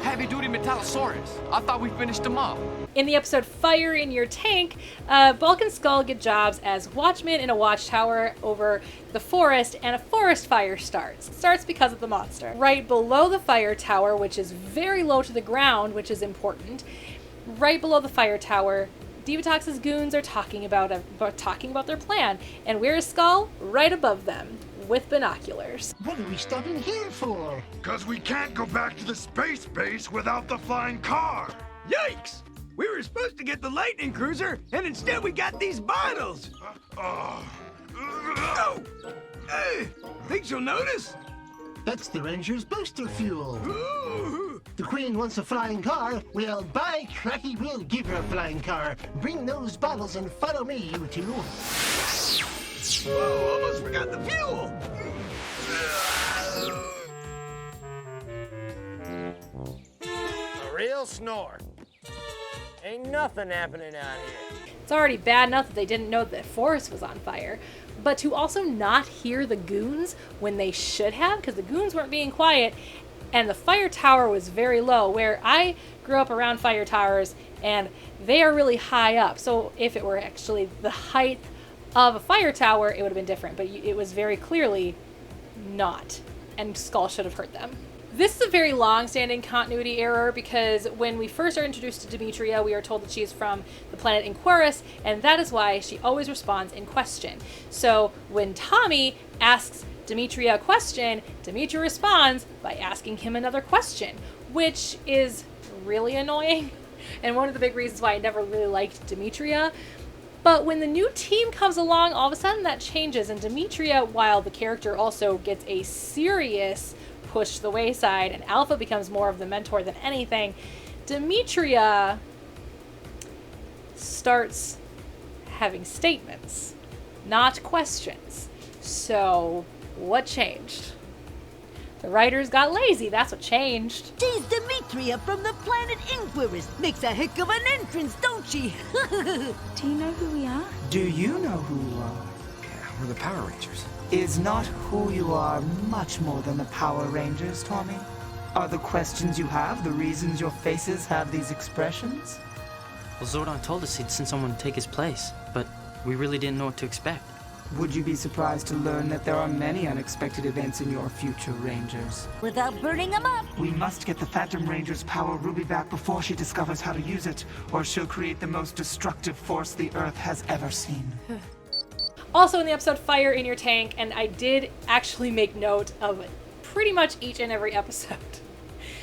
Heavy-duty Metallosaurus. I thought we finished them up. In the episode Fire in Your Tank, Bulk and Skull get jobs as watchmen in a watchtower over the forest, and a forest fire starts. It starts because of the monster. Right below the fire tower, which is very low to the ground, which is important, right below the fire tower, Divatox's goons are talking about their plan, and where is Skull? Right above them, with binoculars. What are we stopping here for? Because we can't go back to the space base without the flying car. Yikes! We were supposed to get the lightning cruiser, and instead we got these bottles! Oh! Hey, think she'll notice? That's the Ranger's booster fuel. Ooh. The Queen wants a flying car. Well, by cracky, we'll give her a flying car. Bring those bottles and follow me, you two. Whoa, almost forgot the fuel! A real snort. Ain't nothing happening out here. It's already bad enough that they didn't know that forest was on fire, but to also not hear the goons when they should have, because the goons weren't being quiet, and the fire tower was very low, where I grew up around fire towers, and they are really high up. So if it were actually the height of a fire tower, it would have been different, but it was very clearly not, and Skull should have heard them. This is a very long-standing continuity error, because when we first are introduced to Demetria, we are told that she is from the planet Inquirus, and that is why she always responds in question. So when Tommy asks Demetria a question, Demetria responds by asking him another question, which is really annoying, and one of the big reasons why I never really liked Demetria. But when the new team comes along, all of a sudden that changes, and Demetria, while the character also gets a serious pushed to the wayside, and Alpha becomes more of the mentor than anything, Demetria starts having statements, not questions. So, what changed? The writers got lazy, that's what changed. She's Demetria from the planet Inquirus. Makes a heck of an entrance, don't she? Do you know who we are? Do you know who you are? Yeah, we're the Power Rangers. Is not who you are much more than the Power Rangers, Tommy? Are the questions you have the reasons your faces have these expressions? Well, Zordon told us he'd send someone to take his place, but we really didn't know what to expect. Would you be surprised to learn that there are many unexpected events in your future, Rangers? Without burning them up. We must get the Phantom Ranger's power ruby back before she discovers how to use it, or she'll create the most destructive force the Earth has ever seen. Also in the episode Fire in Your Tank, and I did actually make note of pretty much each and every episode,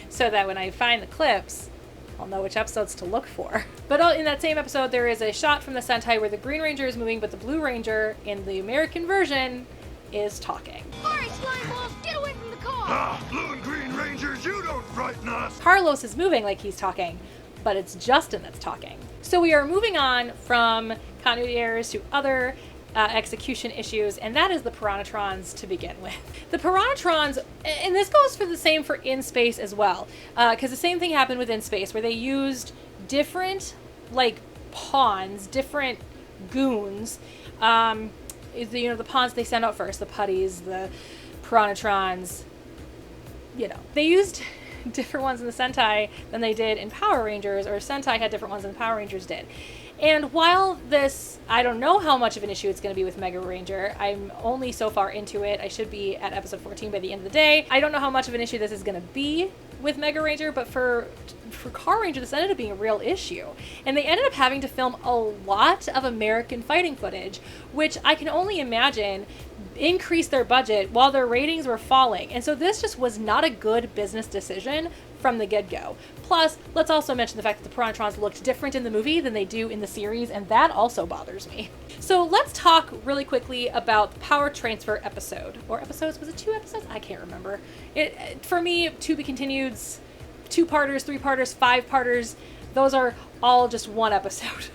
so that when I find the clips, I'll know which episodes to look for. But in that same episode, there is a shot from the Sentai where the Green Ranger is moving, but the Blue Ranger, in the American version, is talking. Alright, slime balls, get away from the car! Ah, Blue and Green Rangers, you don't frighten us! Carlos is moving like he's talking, but it's Justin that's talking. So we are moving on from continuity errors to other execution issues, and that is the Piranatrons to begin with. The Piranatrons, and this goes for the same for In Space as well, because the same thing happened with In Space, where they used different, like, pawns, different goons. The pawns they send out first, the putties, the Piranatrons, they used different ones in the Sentai than they did in Power Rangers, or Sentai had different ones than the Power Rangers did. And while this, I don't know how much of an issue it's going to be with Mega Ranger. I'm only so far into it. I should be at episode 14 by the end of the day. I don't know how much of an issue this is going to be with Mega Ranger, but for Car Ranger, this ended up being a real issue. And they ended up having to film a lot of American fighting footage, which I can only imagine increased their budget while their ratings were falling. And so this just was not a good business decision from the get-go. Plus, let's also mention the fact that the Piranatrons looked different in the movie than they do in the series, and that also bothers me. So let's talk really quickly about the Power Transfer episode. Or episodes? Was it 2 episodes? I can't remember. For me, To Be Continueds, 2-parters, 3-parters, 5-parters, those are all just one episode.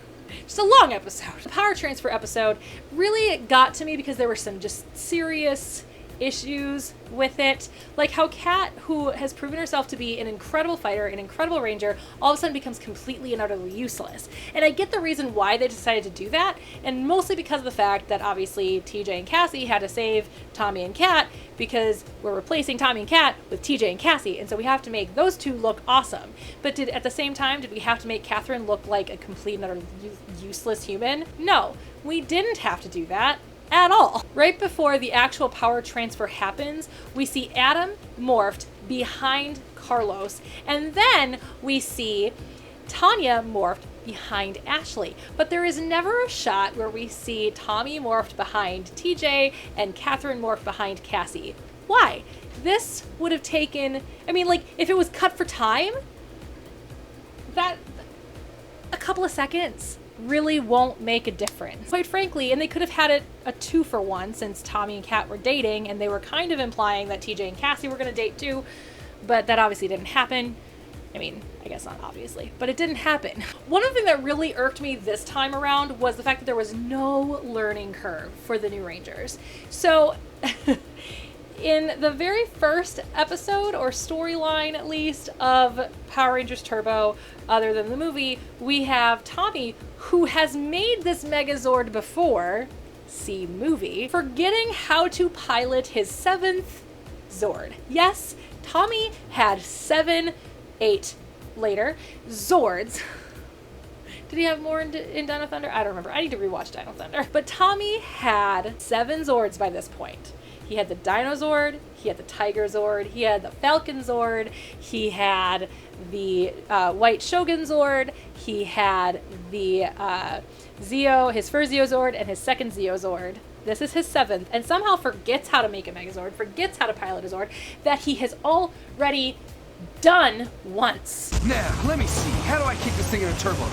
Just a long episode. The Power Transfer episode really got to me because there were some just serious issues with it, like how Kat, who has proven herself to be an incredible fighter, an incredible ranger, all of a sudden becomes completely and utterly useless. And I get the reason why they decided to do that, and mostly because of the fact that obviously TJ and Cassie had to save Tommy and Kat, because we're replacing Tommy and Kat with TJ and Cassie, and so we have to make those two look awesome. But at the same time, did we have to make Catherine look like a complete and utterly useless human? No, we didn't have to do that at all. Right before the actual power transfer happens, we see Adam morphed behind Carlos, and then we see Tanya morphed behind Ashley. But there is never a shot where we see Tommy morphed behind TJ and Catherine morphed behind Cassie. Why? This would have taken, if it was cut for time, that a couple of seconds really won't make a difference. Quite frankly, and they could have had it a 2-for-1 since Tommy and Kat were dating, and they were kind of implying that TJ and Cassie were going to date too, but that obviously didn't happen. I guess not obviously, but it didn't happen. One other thing that really irked me this time around was the fact that there was no learning curve for the new Rangers. So in the very first episode, or storyline at least, of Power Rangers Turbo, other than the movie, we have Tommy, who has made this Megazord before, see movie, forgetting how to pilot his 7th Zord. Yes, Tommy had 7, 8 later Zords. Did he have more in Dino Thunder? I don't remember. I need to rewatch Dino Thunder. But Tommy had 7 Zords by this point. He had the Dino Zord, he had the Tiger Zord, he had the Falcon Zord, he had the White Shogun Zord, he had the Zeo, his first Zeo Zord, and his second Zeo Zord. This is his 7th, and somehow forgets how to make a Megazord, forgets how to pilot a Zord, that he has already done once. Now, let me see. How do I keep this thing in a turbo?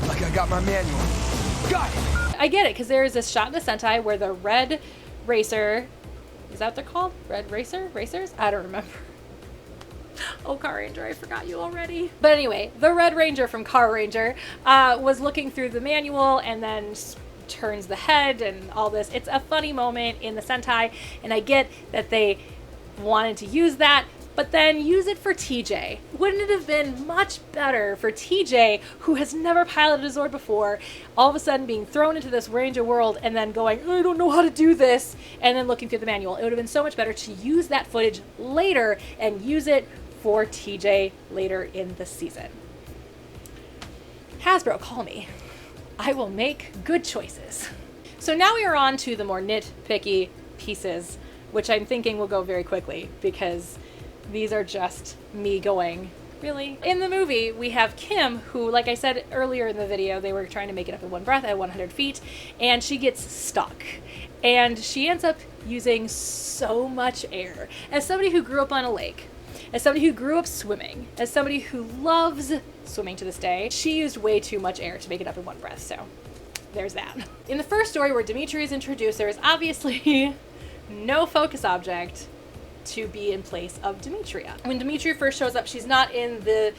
Like I got my manual. Got it! I get it, because there is this shot in the Sentai where the Red Racer, is that what they're called? Red Racer? Racers? I don't remember. Oh, Car Ranger, I forgot you already. But anyway, the Red Ranger from Car Ranger was looking through the manual and then turns the head and all this. It's a funny moment in the Sentai, and I get that they wanted to use that, but then use it for TJ. Wouldn't it have been much better for TJ, who has never piloted a Zord before, all of a sudden being thrown into this Ranger world and then going, I don't know how to do this, and then looking through the manual? It would have been so much better to use that footage later and use it for TJ later in the season. Hasbro, call me. I will make good choices. So now we are on to the more nitpicky pieces, which I'm thinking will go very quickly because these are just me going, really? In the movie, we have Kim, who, like I said earlier in the video, they were trying to make it up in one breath at 100 feet, and she gets stuck. And she ends up using so much air. As somebody who grew up on a lake, as somebody who grew up swimming, as somebody who loves swimming to this day, she used way too much air to make it up in one breath, so there's that. In the first story where Dimitri is introduced, there is obviously no focus object to be in place of Demetria. When Demetria first shows up, she's not in the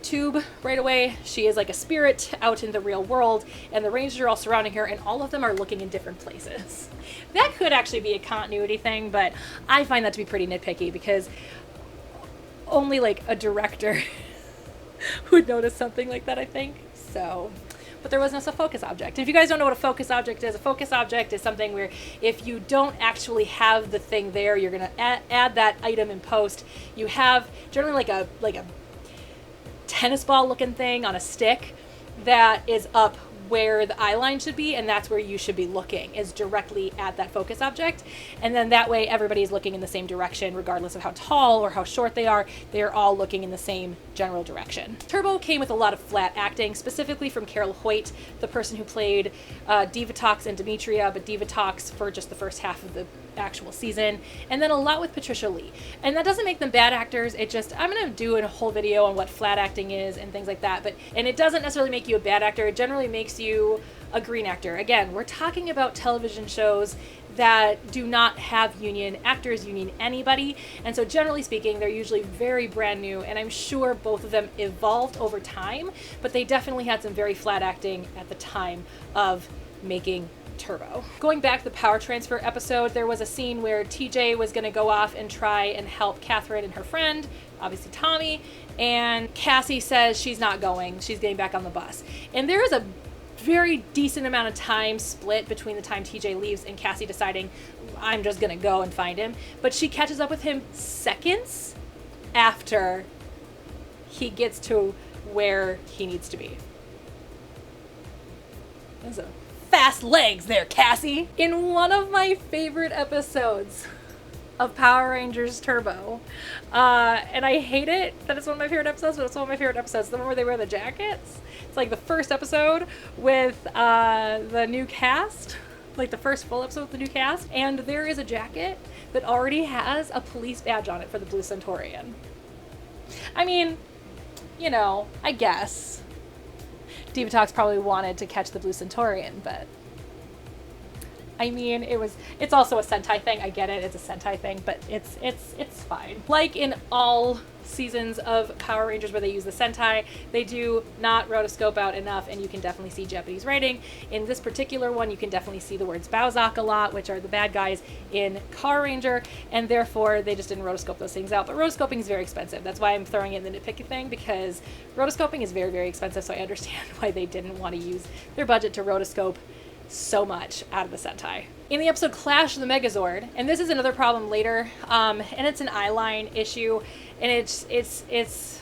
tube right away. She is like a spirit out in the real world, and the Rangers are all surrounding her, and all of them are looking in different places. That could actually be a continuity thing, but I find that to be pretty nitpicky because only like a director would notice something like that, I think. So, but there was no focus object. If you guys don't know what a focus object is something where if you don't actually have the thing there, you're gonna add that item in post. You have generally like a tennis ball looking thing on a stick that is up where the eye line should be, and that's where you should be looking, is directly at that focus object. And then that way everybody's looking in the same direction, regardless of how tall or how short they are. They're all looking in the same general direction. Turbo came with a lot of flat acting, specifically from Carol Hoyt, the person who played Divatox and Demetria, but Divatox for just the first half of the actual season, and then a lot with Patricia Lee. And that doesn't make them bad actors, it just, I'm gonna do a whole video on what flat acting is and things like that, and it doesn't necessarily make you a bad actor, it generally makes you a green actor. Again, we're talking about television shows that do not have union actors, union anybody, and so generally speaking, they're usually very brand new, and I'm sure both of them evolved over time, but they definitely had some very flat acting at the time of making Turbo. Going back to the power transfer episode, there was a scene where TJ was going to go off and try and help Catherine and her friend, obviously Tommy, and Cassie says she's not going, she's getting back on the bus. And there is a very decent amount of time split between the time TJ leaves and Cassie deciding, I'm just going to go and find him. But she catches up with him seconds after he gets to where he needs to be. That's a fast legs there, Cassie. In one of my favorite episodes of Power Rangers Turbo, and I hate it that it's one of my favorite episodes, but it's one of my favorite episodes, the one where they wear the jackets. It's like the first episode with the new cast, like the first full episode with the new cast, and there is a jacket that already has a police badge on it for the Blue Centaurian. I mean, you know, I guess Divatox probably wanted to catch the Blue Centaurian, but I mean, it's also a Sentai thing. I get it, it's a Sentai thing, but it's fine. Like in all seasons of Power Rangers where they use the Sentai, they do not rotoscope out enough, and you can definitely see Japanese writing. In this particular one, you can definitely see the words Baozak a lot, which are the bad guys in Car Ranger, and therefore they just didn't rotoscope those things out. But rotoscoping is very expensive. That's why I'm throwing in the nitpicky thing, because rotoscoping is very, very expensive, so I understand why they didn't want to use their budget to rotoscope so much out of the Sentai. In the episode Clash of the Megazord, and this is another problem later, and it's an eyeline issue, and it's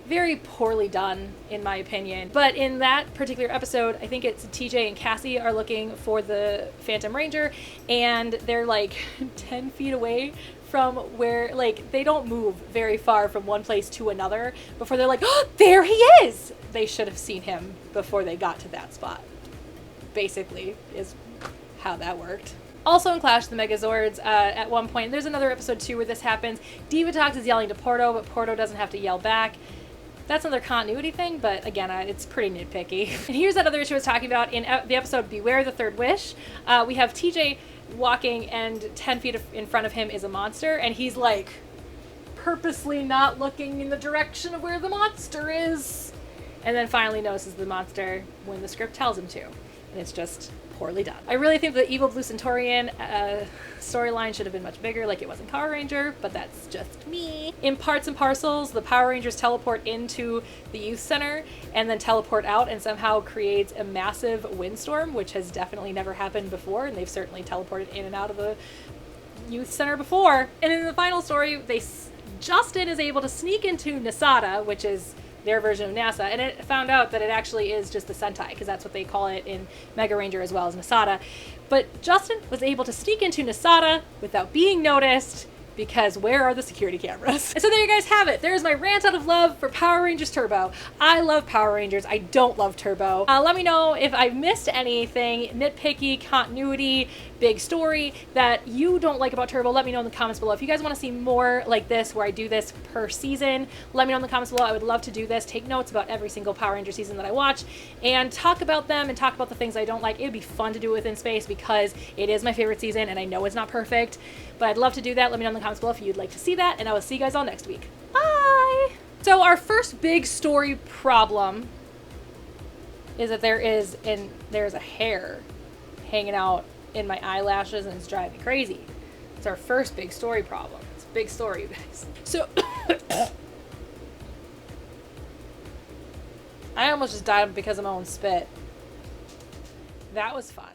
very poorly done in my opinion. But in that particular episode, I think it's TJ and Cassie are looking for the Phantom Ranger, and they're like 10 feet away from where, like, they don't move very far from one place to another before they're like, oh, there he is! They should have seen him before they got to that spot, basically, is how that worked. Also in Clash of the Megazords, at one point, there's another episode too where this happens, Divatox is yelling to Porto, but Porto doesn't have to yell back. That's another continuity thing, but again, it's pretty nitpicky. And here's that other issue I was talking about in the episode Beware the Third Wish. We have TJ walking, and 10 feet in front of him is a monster, and he's like purposely not looking in the direction of where the monster is. And then finally notices the monster when the script tells him to. And it's just poorly done. I really think the evil Blue Centaurian storyline should have been much bigger like it was in Power Ranger, but that's just me. In Parts and Parcels, the Power Rangers teleport into the youth center and then teleport out and somehow creates a massive windstorm, which has definitely never happened before, and they've certainly teleported in and out of the youth center before. And in the final story, Justin is able to sneak into Nasada, which is their version of NASA, and it found out that it actually is just the Sentai, because that's what they call it in Mega Ranger as well as Nasada. But Justin was able to sneak into Nasada without being noticed, because where are the security cameras? And so there you guys have it. There's my rant out of love for Power Rangers Turbo. I love Power Rangers. I don't love Turbo. Let me know if I've missed anything, nitpicky, continuity, big story that you don't like about Turbo. Let me know in the comments below. If you guys want to see more like this, where I do this per season, let me know in the comments below. I would love to do this. Take notes about every single Power Ranger season that I watch and talk about them and talk about the things I don't like. It would be fun to do within space because it is my favorite season and I know it's not perfect, but I'd love to do that. Let me know in the comments below if you'd like to see that, and I will see you guys all next week. Bye! So our first big story problem is that there's a hair hanging out in my eyelashes and it's driving me crazy. It's our first big story problem. It's a big story, you guys. So I almost just died because of my own spit. That was fun.